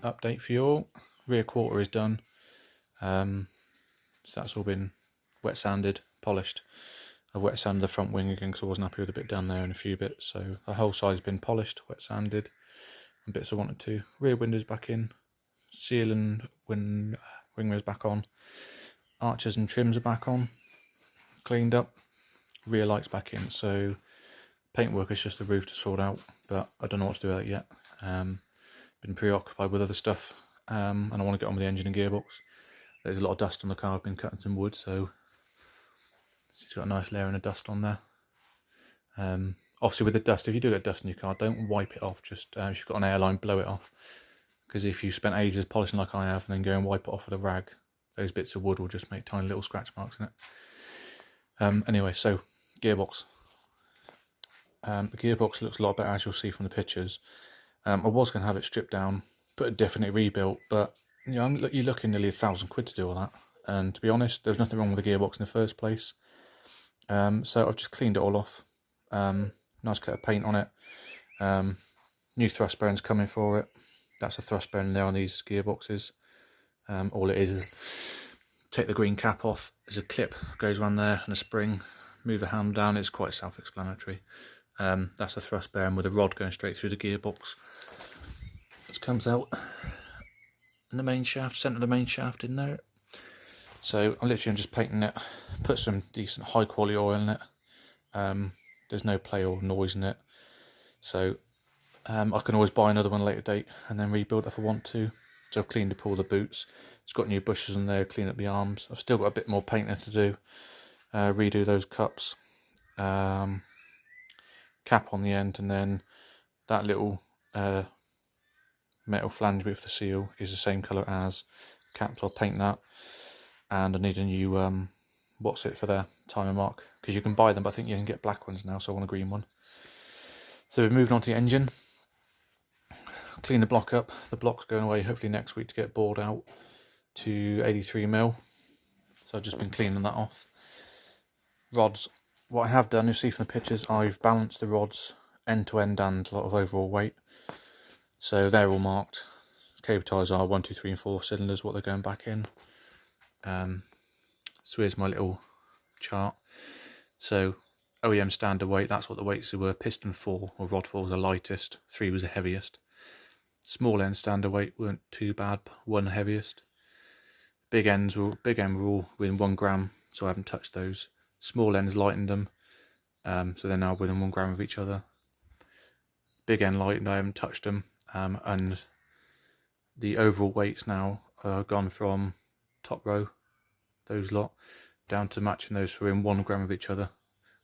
update for you all. Rear quarter is done. So that's all been wet sanded, polished. I've wet sanded the front wing again because I wasn't happy with a bit down there and a few bits. So the whole side's been polished, wet sanded, and bits I wanted to. Rear windows back in, seal and wing mirrors back on, arches and trims are back on, cleaned up, rear lights back in. So paintwork is just the roof to sort out, but I don't know what to do with it yet. Been preoccupied with other stuff, and I want to get on with the engine and gearbox. There's a lot of dust on the car. I've been cutting some wood, so it's got a nice layer of dust on there. Obviously with the dust, if you do get dust in your car, don't wipe it off. Just if you've got an airline, blow it off. Because if you spent ages polishing like I have and then go and wipe it off with a rag, those bits of wood will just make tiny little scratch marks in it. Anyway, so gearbox. The gearbox looks a lot better, as you'll see from the pictures. I was going to have it stripped down, put a diff in it, rebuilt, but you know, you're looking nearly £1,000 to do all that. And to be honest, there's nothing wrong with the gearbox in the first place. So I've just cleaned it all off. Nice coat of paint on it. New thrust bearings coming for it. That's a thrust bearing there on these gearboxes. All it is take the green cap off. There's a clip goes around there and a spring. Move the handle down. It's quite self-explanatory. That's a thrust bearing with a rod going straight through the gearbox. This comes out in the main shaft, centre of the main shaft in there. So I'm just painting it. Put some decent high quality oil in it. There's no play or noise in it. So I can always buy another one at a later date and then rebuild if I want to. So I've cleaned up all the boots. It's got new bushes in there, clean up the arms. I've still got a bit more painting to do. Redo those cups. Cap on the end, and then that little metal flange bit for the seal is the same colour as caps. I'll paint that, and I need a new what's it for their timer mark, because you can buy them but I think you can get black ones now, so I want a green one. So we're moving on to the engine. Clean the block up. The block's going away hopefully next week to get bored out to 83mm, so I've just been cleaning that off. Rods. What I have done, you see from the pictures, I've balanced the rods end to end and a lot of overall weight. So they're all marked. Cable ties are 1, 2, 3 and 4 cylinders, what they're going back in. So here's my little chart. So OEM standard weight, that's what the weights were. Piston 4 or rod 4 was the lightest, 3 was the heaviest. Small end standard weight weren't too bad, 1 heaviest. Big end were all within 1 gram, so I haven't touched those. Small ends lightened them, so they're now within 1 gram of each other. Big end lightened, I haven't touched them, and the overall weights now are gone from top row, those lot, down to matching those for in 1 gram of each other.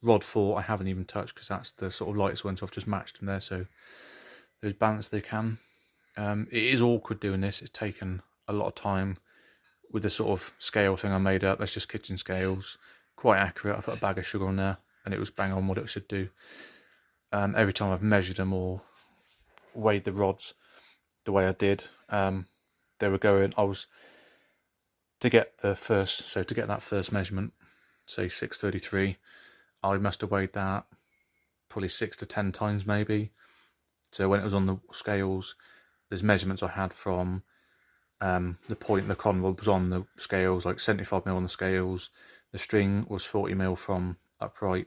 Rod 4 I haven't even touched because that's the sort of lightest one, so I've just matched them there, so those balance they can. It is awkward doing this, it's taken a lot of time with the sort of scale thing I made up. That's just kitchen scales. Quite accurate. I put a bag of sugar on there and it was bang on what it should do. Every time I've measured them or weighed the rods the way I did, they were going, to get that first measurement, say 633, I must have weighed that probably 6 to 10 times maybe. So when it was on the scales, there's measurements I had from the point the conrod was on the scales, like 75mm on the scales. The string was 40mm from upright,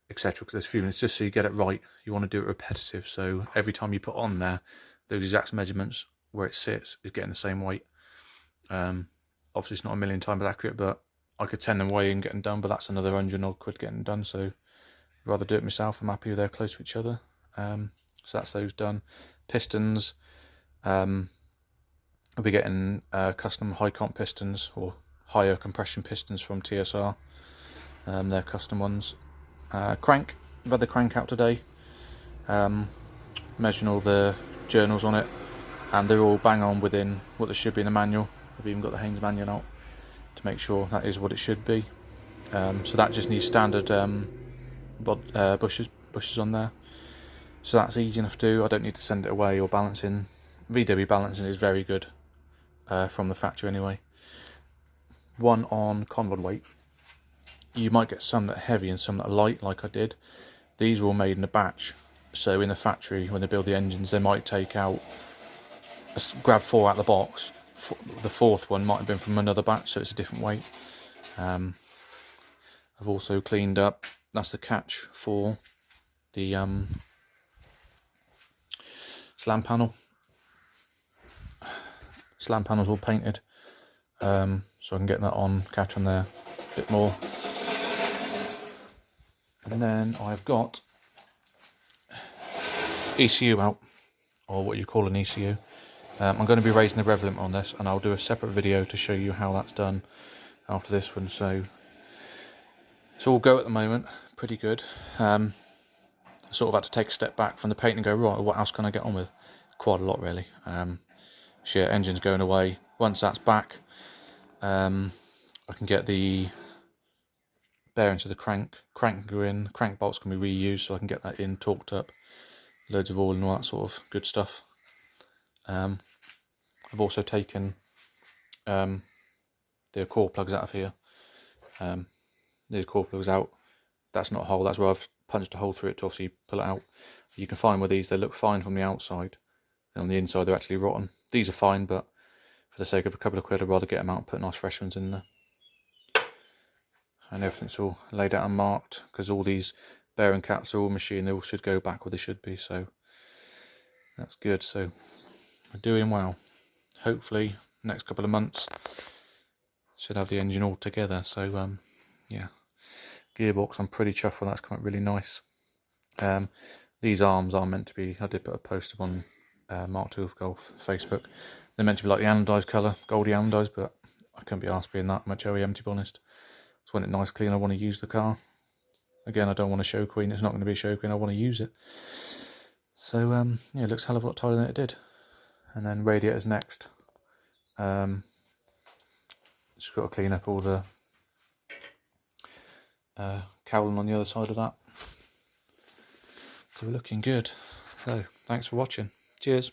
etc. Because there's a few minutes, just so you get it right. You want to do it repetitive, so every time you put on there, those exact measurements where it sits is getting the same weight. Obviously it's not a million times accurate, but I could send them away and get them done, but that's another £100 getting done, so I'd rather do it myself. I'm happy they're close to each other. So that's those done. Pistons, I'll be getting custom high comp pistons, or higher compression pistons from TSR. They're custom ones. Crank, I've had the crank out today, measuring all the journals on it, and they're all bang on within what they should be in the manual. I've even got the Haynes manual out to make sure that is what it should be. So that just needs standard bushes on there, so that's easy enough to do. I don't need to send it away or balancing. VW balancing is very good from the factory anyway. One on conrod weight. You might get some that are heavy and some that are light, like I did. These were all made in a batch, so in the factory when they build the engines they might take out grabbed 4 out of the box. The 4th one might have been from another batch, so it's a different weight. I've also cleaned up, that's the catch for the slam panel. Slam panel's all painted, so I can get that on, catch on there a bit more. And then I've got ECU out, or what you call an ECU. I'm going to be raising the rev limiter on this, and I'll do a separate video to show you how that's done after this one. So it's all go at the moment, pretty good. I sort of had to take a step back from the paint and go, right, what else can I get on with? Quite a lot, really. So yeah, engine's going away. Once that's back, I can get the bearings of the crank can go in, crank bolts can be reused, so I can get that in, torqued up, loads of oil and all that sort of good stuff. I've also taken the core plugs out of here. The core plugs out, that's not a hole, that's where I've punched a hole through it to obviously pull it out. You can find with these, they look fine from the outside, and on the inside they're actually rotten. These are fine, but for the sake of a couple of quid, I'd rather get them out and put nice fresh ones in there. And everything's all laid out and marked, because all these bearing caps are all machined, they all should go back where they should be, so that's good. So we're doing well. Hopefully next couple of months should have the engine all together. So yeah, gearbox, I'm pretty chuffed with that's come out really nice. These arms are meant to be, I did put a post up on Mk2 of Golf Facebook, they're meant to be like the anodised colour, goldy anodised, but I couldn't be asked being that much OEM, to be honest. Just want it nice clean, I want to use the car. Again, I don't want a show queen, it's not going to be a show queen, I want to use it. So yeah, it looks a hell of a lot tighter than it did. And then radiators next. Just got to clean up all the cowling on the other side of that. So we're looking good. So thanks for watching. Cheers.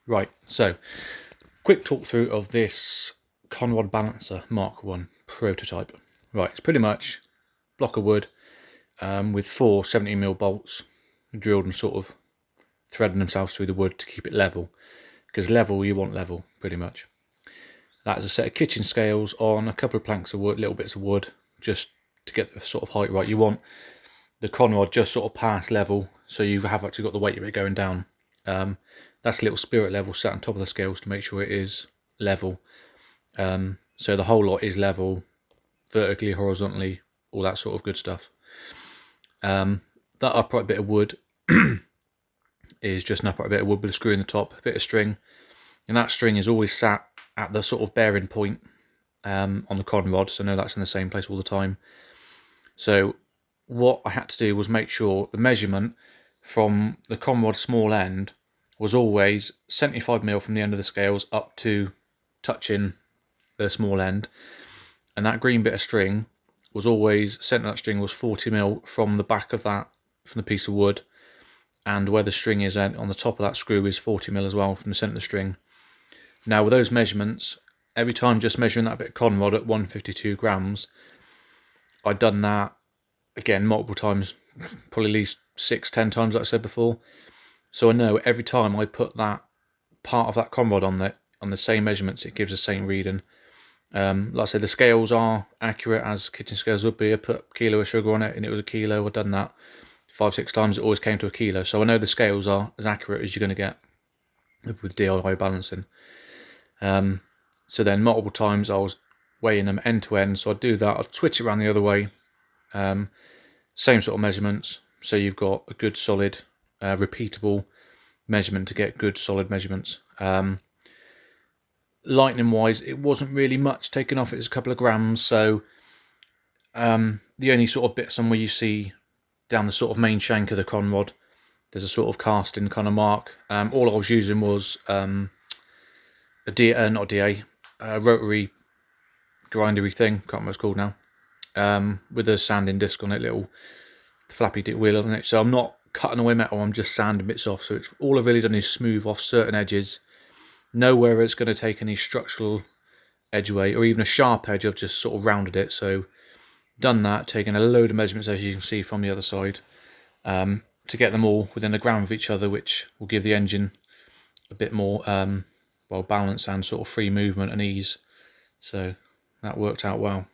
Right, so quick talk through of this Conrod Balancer Mark 1 prototype. Right, it's pretty much a block of wood with 4 70mm bolts drilled and sort of threading themselves through the wood to keep it level, because level, you want level pretty much. That is a set of kitchen scales on a couple of planks of wood, little bits of wood, just to get the sort of height right. You want the Conrod just sort of past level, so you have actually got the weight of it going down. That's a little spirit level set on top of the scales to make sure it is level. So the whole lot is level, vertically, horizontally, all that sort of good stuff. That upright bit of wood is just an upright bit of wood with a screw in the top, a bit of string, and that string is always sat at the sort of bearing point on the Conrod, so I know that's in the same place all the time. So what I had to do was make sure the measurement from the Conrod small end was always 75mm from the end of the scales up to touching the small end, and that green bit of string was always, centre of that string was 40mm from the back of that, from the piece of wood, and where the string is on the top of that screw is 40mm as well from the centre of the string. Now with those measurements, every time just measuring that bit of Conrod at 152 grams, I'd done that again multiple times, probably at least 6-10 times like I said before. So I know every time I put that part of that Conrod on the same measurements, it gives the same reading. Like I said, the scales are accurate as kitchen scales would be. I put a kilo of sugar on it and it was a kilo. I've done that 5-6 times, it always came to a kilo. So I know the scales are as accurate as you're going to get with DIY balancing. So then multiple times I was weighing them end to end. So I'd do that, I'd switch it around the other way. Same sort of measurements. So you've got a good solid repeatable measurement to get good solid measurements. Lightning wise, it wasn't really much taken off, it was a couple of grams. So the only sort of bit somewhere you see down the sort of main shank of the Conrod, there's a sort of casting kind of mark. All I was using was a rotary grindery thing, can't remember what it's called now. with a sanding disc on it, little flappy wheel on it. So I'm not cutting away metal, I'm just sanding bits off. So it's all I've really done is smooth off certain edges. Nowhere it's going to take any structural edge away, or even a sharp edge. I've just sort of rounded it. So done that, taken a load of measurements, as you can see from the other side, to get them all within a gram of each other, which will give the engine a bit more well balance and sort of free movement and ease. So that worked out well.